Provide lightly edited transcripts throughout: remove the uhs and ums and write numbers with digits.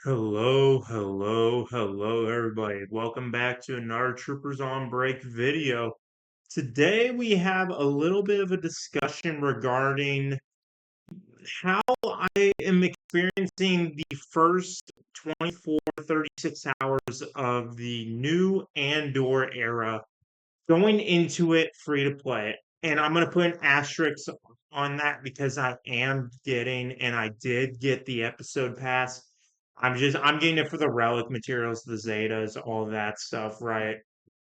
Hello, everybody. Welcome back to another Troopers on Break video. Today we have a little bit of a discussion regarding how I am experiencing the first 24, 36 hours of the new Andor era, going into it free to play. And I'm going to put an asterisk on that because I am getting, and I did get the episode pass. I'm getting it for the relic materials, the Zetas, all that stuff, right?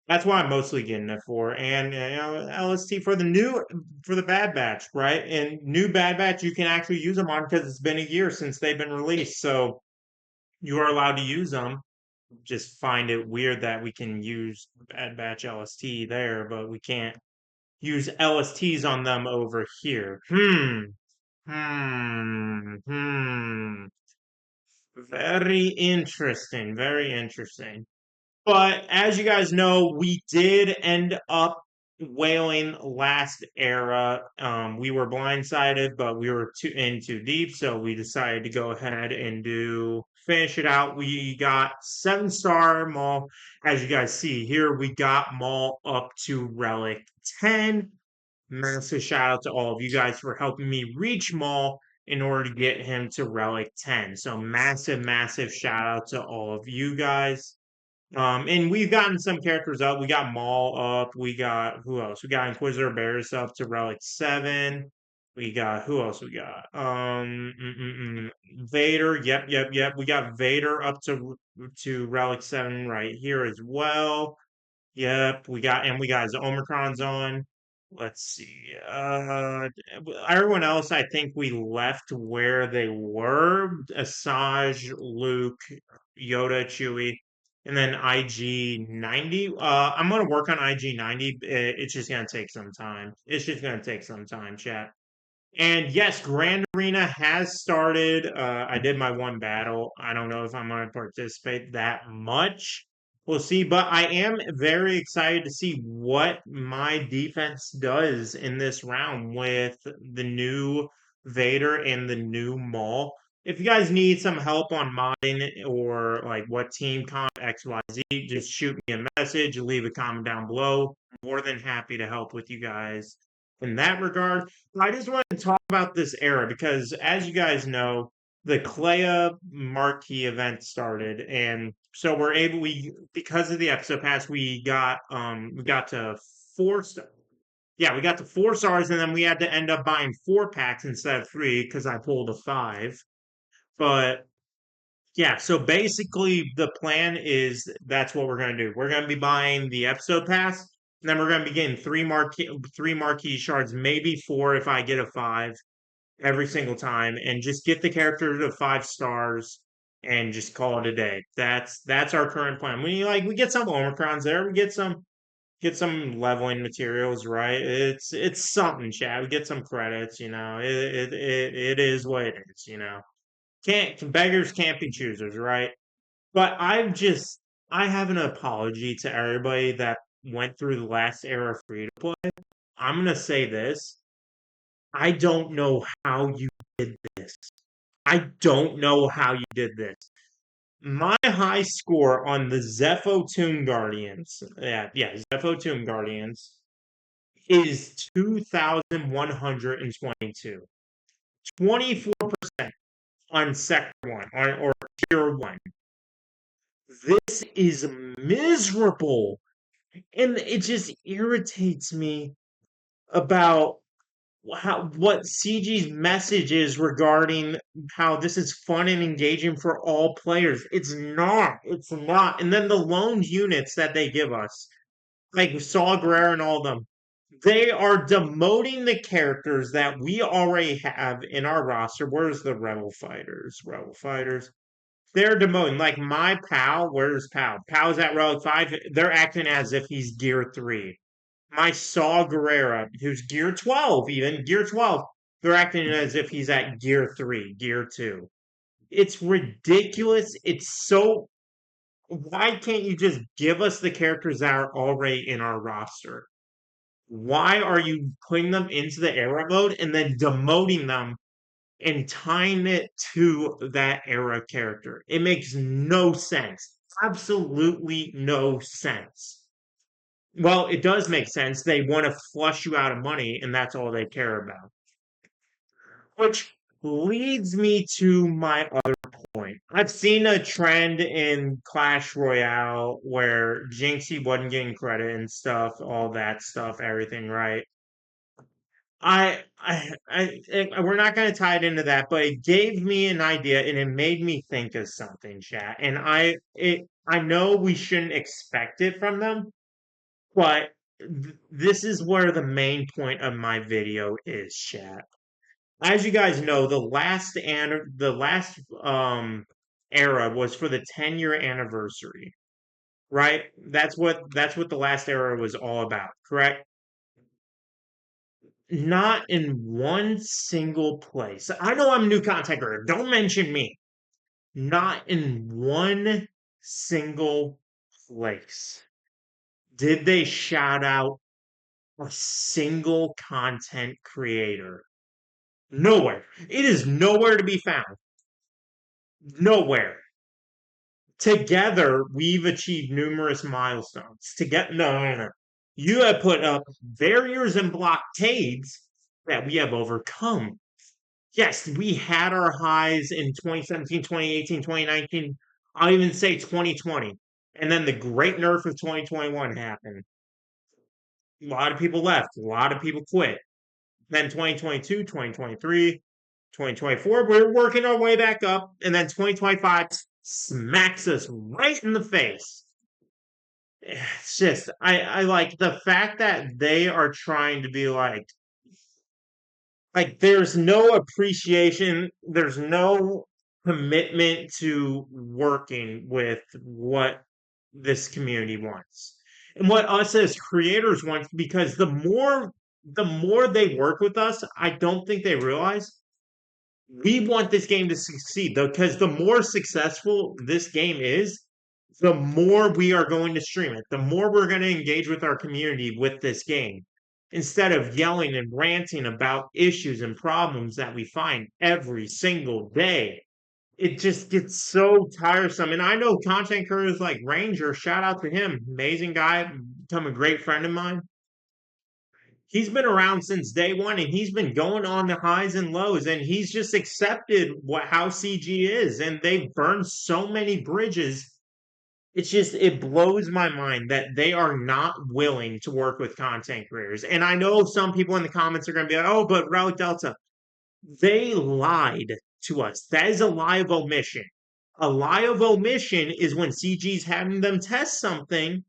That's what I'm mostly getting it for. And, LST for the Bad Batch, right? And new Bad Batch, you can actually use them on because it's been a year since they've been released. So you are allowed to use them. Just find it weird that we can use Bad Batch LST there, but we can't use LSTs on them over here. Hmm. Very interesting. Very interesting. But as you guys know, we did end up whaling last era. We were blindsided, but we were in too deep, so we decided to go ahead and finish it out. We got 7-star Maul. As you guys see here, we got Maul up to Relic 10. Massive shout out to all of you guys for helping me reach Maul in order to get him to Relic 10. So massive shout out to all of you guys. And we've gotten some characters up. We got Maul up. We got who else? We got Inquisitor Bears up to Relic 7. We got who else we got? Vader. Yep. We got Vader up to Relic 7 right here as well. Yep, we got his Omicron's on. Let's see. Everyone else, I think we left where they were. Asajj, Luke, Yoda, Chewie, and then IG-90. I'm gonna work on IG-90. It's just gonna take some time. It's just gonna take some time, chat. And yes, Grand Arena has started. I did my one battle. I don't know if I'm going to participate that much. We'll see. But I am very excited to see what my defense does in this round with the new Vader and the new Maul. If you guys need some help on modding or like what team comp XYZ, just shoot me a message, leave a comment down below. More than happy to help with you guys in that regard. I just want to talk about this era because, as you guys know, the Clea marquee event started, and so we because of the episode pass we got to 4 stars. Yeah, we got to 4 stars, and then we had to end up buying 4 packs instead of 3 because I pulled a 5. But yeah, so basically the plan is that's what we're gonna do. We're gonna be buying the episode pass, and then we're gonna be getting three marquee shards, maybe 4 if I get a 5 every single time, and just get the character to 5 stars and just call it a day. That's our current plan. We get some Omicrons there, we get some leveling materials, right? It's something, chat. We get some credits, it is what it is. Can't beggars can't be choosers, right? But I have an apology to everybody that went through the last era of free to play. I'm gonna say this. I don't know how you did this. I don't know how you did this. My high score on the Zepho Tomb Guardians, Zepho Tomb Guardians is 2,122. 24% on Sector 1 or Tier 1. This is miserable. And it just irritates me about what CG's message is regarding how this is fun and engaging for all players. It's not. It's not. And then the loaned units that they give us, like Saw Gerrera and all of them, they are demoting the characters that we already have in our roster. Where's the Rebel Fighters? Rebel Fighters. They're demoting. Like my pal, where's pal? Pal's at Relic 5. They're acting as if he's Gear 3. My Saw Gerrera, who's Gear 12, even Gear 12, they're acting as if he's at Gear 3, Gear 2. It's ridiculous. It's so. Why can't you just give us the characters that are already in our roster? Why are you putting them into the era mode and then demoting them and tying it to that era character. It makes no sense. Absolutely no sense. Well, it does make sense. They want to flush you out of money, and that's all they care about. Which leads me to my other point. I've seen a trend in Clash Royale where Jinxie wasn't getting credit and stuff, all that stuff, everything, right? We're not going to tie it into that, but it gave me an idea and it made me think of something, chat. And I know we shouldn't expect it from them, but this is where the main point of my video is, chat. As you guys know, the last era was for the 10-year anniversary, right? That's what the last era was all about, correct? Not in one single place. I know I'm a new content creator. Don't mention me. Not in one single place did they shout out a single content creator. Nowhere. It is nowhere to be found. Nowhere. Together, we've achieved numerous milestones. No. You have put up barriers and blockades that we have overcome. Yes, we had our highs in 2017, 2018, 2019. I'll even say 2020. And then the great nerf of 2021 happened. A lot of people left, a lot of people quit. Then 2022, 2023, 2024, we're working our way back up. And then 2025 smacks us right in the face. It's just, I like the fact that they are trying to be like there's no appreciation, there's no commitment to working with what this community wants and what us as creators want, because the more they work with us, I don't think they realize we want this game to succeed, though, because the more successful this game is, the more we are going to stream it, the more we're going to engage with our community with this game. Instead of yelling and ranting about issues and problems that we find every single day, it just gets so tiresome. And I know content creators like Ranger, shout out to him, amazing guy, become a great friend of mine. He's been around since day one and he's been going on the highs and lows and he's just accepted how CG is, and they've burned so many bridges. It blows my mind that they are not willing to work with content creators. And I know some people in the comments are going to be like, oh, but Relic Delta, they lied to us. That is a lie of omission. A lie of omission is when CG's having them test something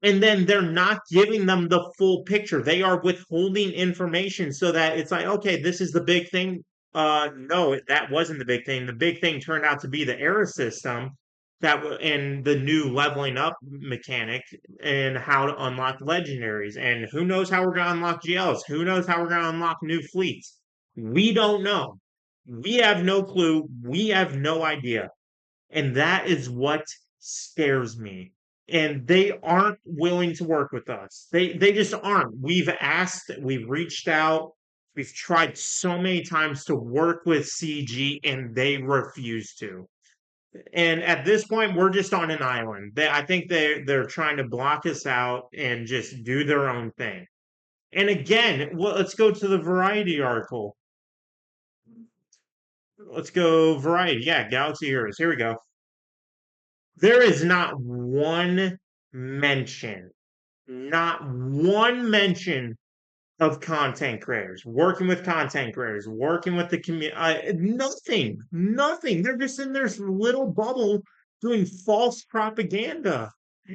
and then they're not giving them the full picture. They are withholding information so that it's like, okay, this is the big thing. No, that wasn't the big thing. The big thing turned out to be the era system and the new leveling up mechanic and how to unlock legendaries. And who knows how we're going to unlock GLs? Who knows how we're going to unlock new fleets? We don't know. We have no clue. We have no idea. And that is what scares me. And they aren't willing to work with us. They just aren't. We've asked, we've reached out, we've tried so many times to work with CG and they refuse to. And at this point, we're just on an island. I think they're trying to block us out and just do their own thing. And again, well, let's go to the Variety article. Let's go Variety. Yeah, Galaxy Heroes. Here we go. There is not one mention of content creators, working with content creators, working with the community. Nothing. They're just in their little bubble doing false propaganda.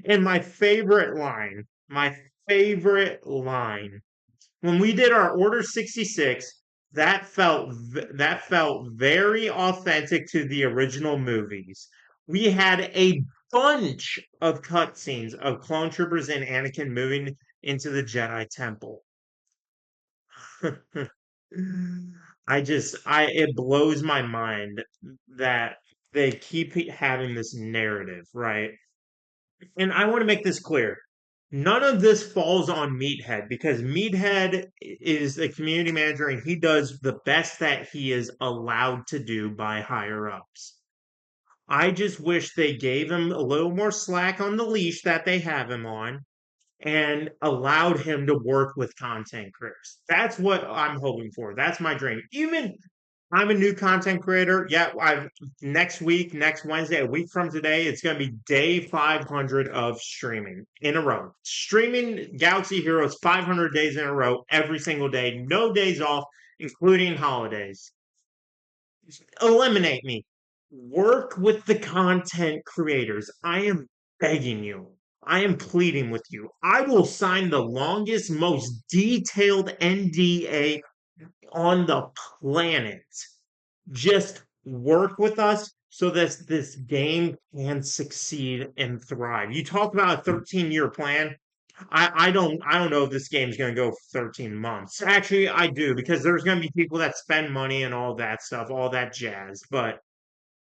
And my favorite line, when we did our Order 66, that felt very authentic to the original movies. We had a bunch of cutscenes of clone troopers and Anakin moving into the Jedi Temple. It blows my mind that they keep having this narrative, right? And I want to make this clear. None of this falls on Meathead because Meathead is the community manager and he does the best that he is allowed to do by higher ups. I just wish they gave him a little more slack on the leash that they have him on and allowed him to work with content creators. That's what I'm hoping for. That's my dream. Even I'm a new content creator. Yeah, I next week, next Wednesday, a week from today, it's going to be day 500 of streaming in a row. Streaming Galaxy Heroes 500 days in a row, every single day, no days off, including holidays. Eliminate me. Work with the content creators. I am begging you. I am pleading with you. I will sign the longest, most detailed NDA on the planet. Just work with us so that this game can succeed and thrive. You talk about a 13-year plan. I don't know if this game's gonna go for 13 months. Actually, I do, because there's gonna be people that spend money and all that stuff, all that jazz. But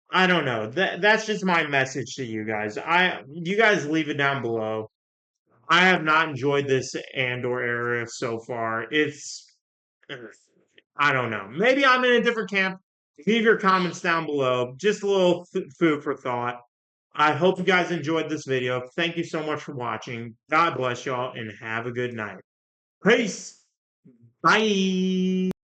I don't know. That's just my message to you guys. You guys leave it down below. I have not enjoyed this Andor era so far. I don't know. Maybe I'm in a different camp. Leave your comments down below. Just a little food for thought. I hope you guys enjoyed this video. Thank you so much for watching. God bless y'all and have a good night. Peace. Bye.